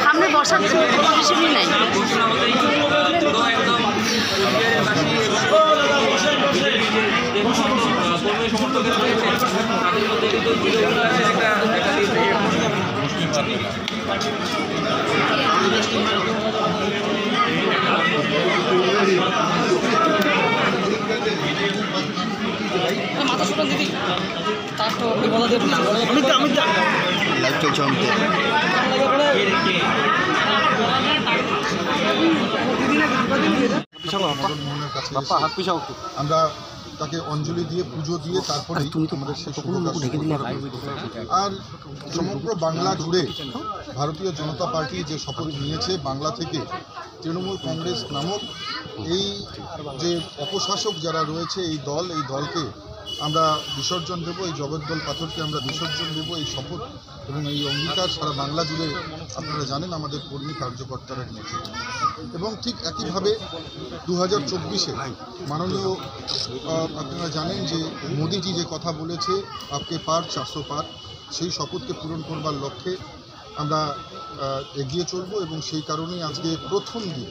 সামনে বসার পজিশনই নাই। লাইভ চলছে আমরা তাকে অঞ্জলি দিয়ে পুজো দিয়ে তারপরে আর সমগ্র বাংলা জুড়ে ভারতীয় জনতা পার্টি যে শপথ নিয়েছে বাংলা থেকে তৃণমূল কংগ্রেস নামক এই যে অপশাসক যারা রয়েছে এই দলকে আমরা বিসর্জন দেব, এই জগদ্দল পাথরকে আমরা বিসর্জন দেব, এই শপথ এবং এই অঙ্গীকার সারা বাংলা জুড়ে আপনারা জানেন আমাদের কর্মী কার্যকর্তারা নিয়েছে। এবং ঠিক একইভাবে 2024-এ মাননীয় আপনারা জানেন যে মোদিজি যে কথা বলেছে আপকে পার 400 পার, সেই শপথকে পূরণ করবার লক্ষ্যে আমরা এগিয়ে চলব এবং সেই কারণেই আজকে প্রথম দিন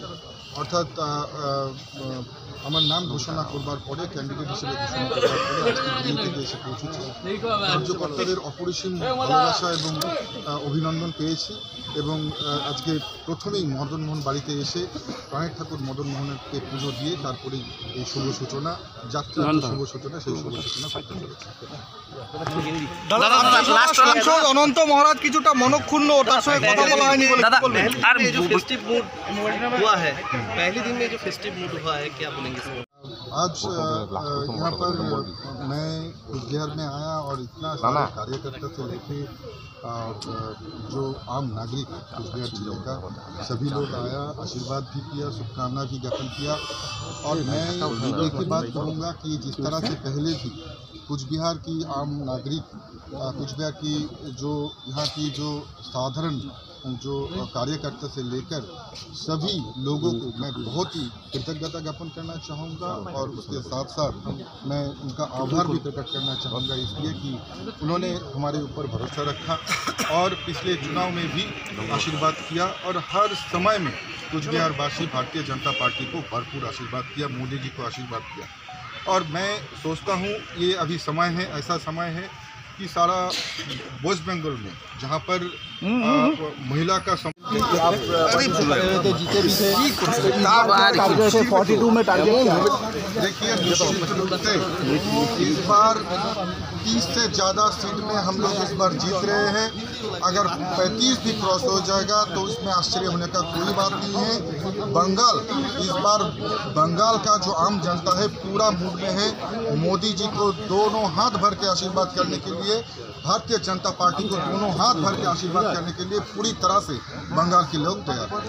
অর্থাৎ আমার নাম ঘোষণা করবার পরে ক্যান্ডিডেট হিসেবে ঘোষণা করবার পরে আজকে দিল্লি থেকে এসে পৌঁছেছি। কার্যকর্তাদের অপরিসীম ভালোবাসা এবং অভিনন্দন পেয়েছি এবং আজকে প্রথমেই মদন মোহন বাড়িতে এসে প্রাণের ঠাকুর মদন মোহনকে পুজো দিয়ে তারপরেই এই শুভ সূচনা যাত্রা শুভ সূচনা সেই শুভ সূচনা করতে চলেছে। অনন্ত মহারাজ কিছুটা মনক্ষুণ্ণ, তার সঙ্গে কথা বলা হয়নি বলে আর जो फेस्टिव मूड हुआ है पहले दिन में जो फेस्टिव मूड हुआ है क्या बोलेंगे? आज यहाँ पर मैं कुचबिहार में आया और इतना सारे कार्यकर्ता से लेके जो आम नागरिक कुचबिहार जिले का सभी लोग आया, आशीर्वाद भी किया, शुभकामना भी ज्ञापन किया। और मैं एक ही बात कहूँगा कि जिस तरह से पहले भी कुचबिहार की आम नागरिक कुचबिहार की जो यहाँ की जो साधारण जो कार्यकर्ता से लेकर सभी लोगों को मैं बहुत ही कृतज्ञता ज्ञापन करना चाहूँगा और उसके साथ साथ मैं उनका आभार भी प्रकट करना चाहूँगा इसलिए कि उन्होंने हमारे ऊपर भरोसा रखा और पिछले चुनाव में भी आशीर्वाद किया और हर समय में कुचबिहार वासी भारतीय जनता पार्टी को भरपूर आशीर्वाद किया, मोदी जी को आशीर्वाद किया। और मैं सोचता हूँ ये अभी समय है, ऐसा समय है कि सारा वेस्ट बंगाल में जहाँ पर महिला का देखिए निश्चित रूप से इस बार 30 से ज़्यादा सीट में हम लोग इस बार जीत रहे हैं। अगर 35 भी क्रॉस हो जाएगा तो इसमें आश्चर्य होने का कोई बात नहीं है। बंगाल इस बार बंगाल का जो आम जनता है पूरा मूड में है। मोदी जी को दोनों हाथ भर के आशीर्वाद करने के लिए, भारतीय जनता पार्टी को दोनों हाथ भर के आशीर्वाद करने के लिए पूरी तरह से बंगाल के लोग तैयार हैं।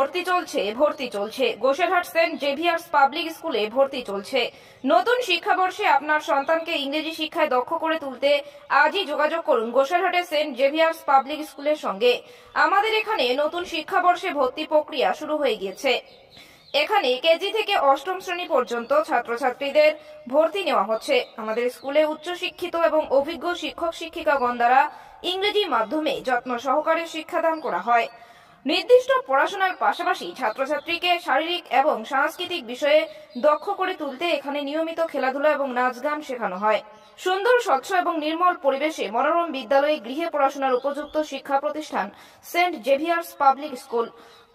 ভর্তি চলছে গোসেরহাট সেন্ট জেভিয়ার্স পাবলিক স্কুলে ভর্তি চলছে। নতুন শিক্ষাবর্ষে আপনার সন্তানকে ইংরেজি শিক্ষায় দক্ষ করে তুলতে আজই যোগাযোগ করুন গোসেরহাটের সেন্ট জেভিয়ার্স পাবলিক স্কুলের সঙ্গে। আমাদের এখানে নতুন শিক্ষাবর্ষে ভর্তি প্রক্রিয়া শুরু হয়ে গিয়েছে। এখানে কেজি থেকে অষ্টম শ্রেণী পর্যন্ত ছাত্রছাত্রীদের ভর্তি নেওয়া হচ্ছে। আমাদের স্কুলে উচ্চশিক্ষিত এবং অভিজ্ঞ শিক্ষক শিক্ষিকাগণ দ্বারা ইংরেজি মাধ্যমে যত্ন সহকারে শিক্ষাদান করা হয়। নির্দিষ্ট পড়াশোনার পাশাপাশি ছাত্রছাত্রীকে শারীরিক এবং সাংস্কৃতিক বিষয়ে দক্ষ করে তুলতে এখানে নিয়মিত খেলাধুলা এবং নাচ গান শেখানো হয়। সুন্দর, স্বচ্ছ এবং নির্মল পরিবেশে মনোরম বিদ্যালয়ে গৃহে পড়াশোনার উপযুক্ত শিক্ষা প্রতিষ্ঠান সেন্ট জেভিয়ার্স পাবলিক স্কুল।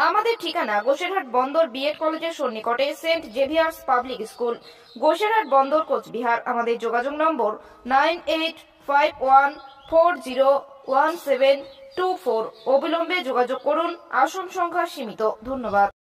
আমাদের ঠিকানা গোসেরহাট বন্দর বিএড কলেজের সন্নিকটে Saint Xavier's public school, Gosairhat বন্দর, কোচবিহার। আমাদের যোগাযোগ নম্বর 9851401724। অবিলম্বে যোগাযোগ করুন। আসন সংখ্যা সীমিত। ধন্যবাদ।